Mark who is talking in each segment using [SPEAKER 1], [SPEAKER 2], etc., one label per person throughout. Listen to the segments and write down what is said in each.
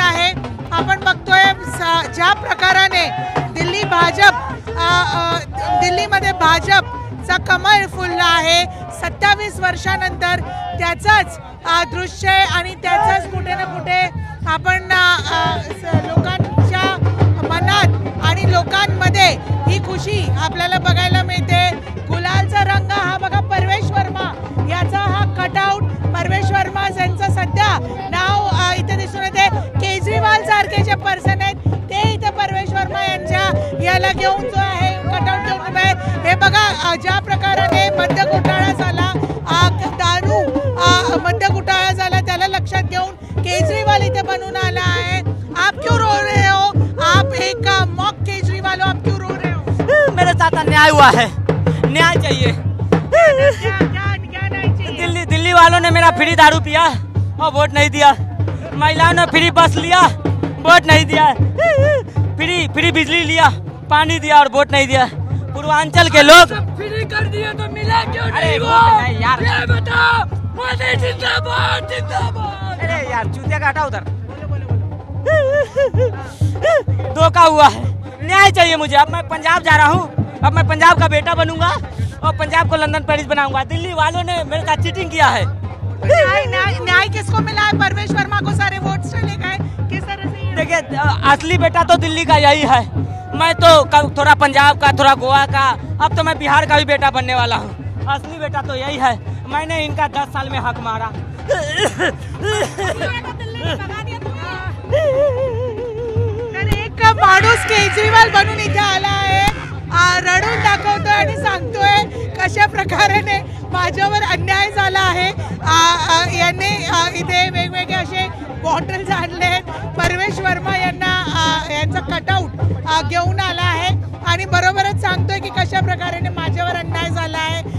[SPEAKER 1] आहे। आपण बघतोय ज्या प्रकाराने दिल्लीमध्ये भाजपचा कमळ फुलला आहे। 27 वर्षानंतर त्याचाच दृश्य आणि त्याचाच कुठे ना कुठे आपण लोकांच्या मनात आणि लोकांमध्ये ही खुशी आपल्याला बघायला मिळते। गुलालचा रंग हा बघा, परवेश वर्मा याचा हा कटआउट, परवेश वर्मा यांचं सध्या नाव इथे दिसून येते। केजरीवाल सारखे जे पर्सन आहेत ते इथे परवेश वर्मा यांच्या याला घेऊन जो आहे कटआउट घेऊन उभे आहे। हे बघा ज्या प्रकाराने मद्य घोटाळा झाला, दारू मद्य घोटाळा झाला, त्याला लक्षात घेऊन केजरीवाल इथे बनून आला है। आप क्यों रो रहे हो? आप एक मॉक केजरीवाल हो, आप क्यों रो रहे हो?
[SPEAKER 2] मेरे साथ अन्याय हुआ है, न्याय चाहिए।
[SPEAKER 1] क्या नहीं चाहिए?
[SPEAKER 2] दिल्ली वालों ने मेरा फ्री दारू पिया और वोट नहीं दिया। महिलाओं ने फ्री बस लिया, वोट नहीं दिया। फ्री बिजली लिया, पानी दिया और वोट नहीं दिया। पूर्वांचल के लोग
[SPEAKER 3] फ्री कर दिए तो मिला क्यों
[SPEAKER 2] अरे
[SPEAKER 3] नहीं
[SPEAKER 2] यार,
[SPEAKER 3] ये बताओ। मोदी जिंदाबाद जिंदाबाद।
[SPEAKER 2] अरे यार चूतिया का हटा उधर। धोखा हुआ है, न्याय चाहिए मुझे। अब मैं पंजाब जा रहा हूँ, अब मैं पंजाब का बेटा बनूंगा और पंजाब को लंदन पेरिस बनाऊंगा। दिल्ली वालों ने मेरे साथ चीटिंग किया है।
[SPEAKER 1] न्याय किसको मिला है? परवेश वर्मा को सारे वोट चले गए, किस तरह से?
[SPEAKER 2] देखिए असली बेटा तो दिल्ली का यही है। मैं तो थोड़ा पंजाब का, थोड़ा गोवा का, अब तो मैं बिहार का भी बेटा बनने वाला हूँ। असली बेटा तो यही है। मैंने इनका 10 साल में हक मारा।
[SPEAKER 1] एक माणूस केजरीवाल बनून इथे आला आहे, रडून दाखवतोय आणि सांगतोय कशा प्रकारे माझ्यावर अन्याय झाला आहे। यांनी इथे वेगवेगळे असे बॉटल्स आणले, परवेश वर्मा यांचा कटआउट घेऊन आला आहे आणि बरोबरच सांगतोय की कशा प्रकारे माझ्यावर अन्याय झाला आहे।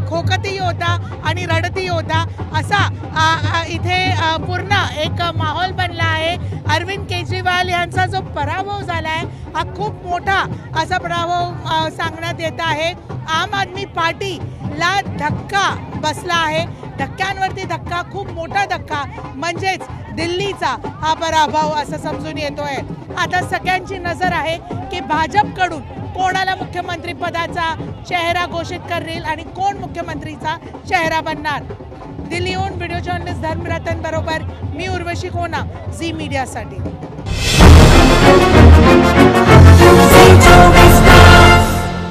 [SPEAKER 1] खोकतही होता आणि रडतही होता, असा इथे पूर्ण एक माहोल बनला आहे। अरविंद केजरीवाल यांचा जो पराभव झाला आहे हा खूप मोठा असा पराभव सांगण्यात येत आहे। आम आदमी पार्टीला धक्का बसला आहे, धक्क्यांवरती धक्का, खूप मोठा धक्का, म्हणजेच दिल्लीचा हा पराभव असं समजून येतोय। आता सगळ्यांची नजर आहे की भाजपकडून कोणाला मुख्यमंत्री पदाचा चेहरा घोषित करेल आणि कोण मुख्यमंत्रीचा चेहरा बनणार। दिल्लीहून व्हिडिओ जर्नलिस्ट धर्मरतन बरोबर मी उर्वशी खोना, झी मीडियासाठी।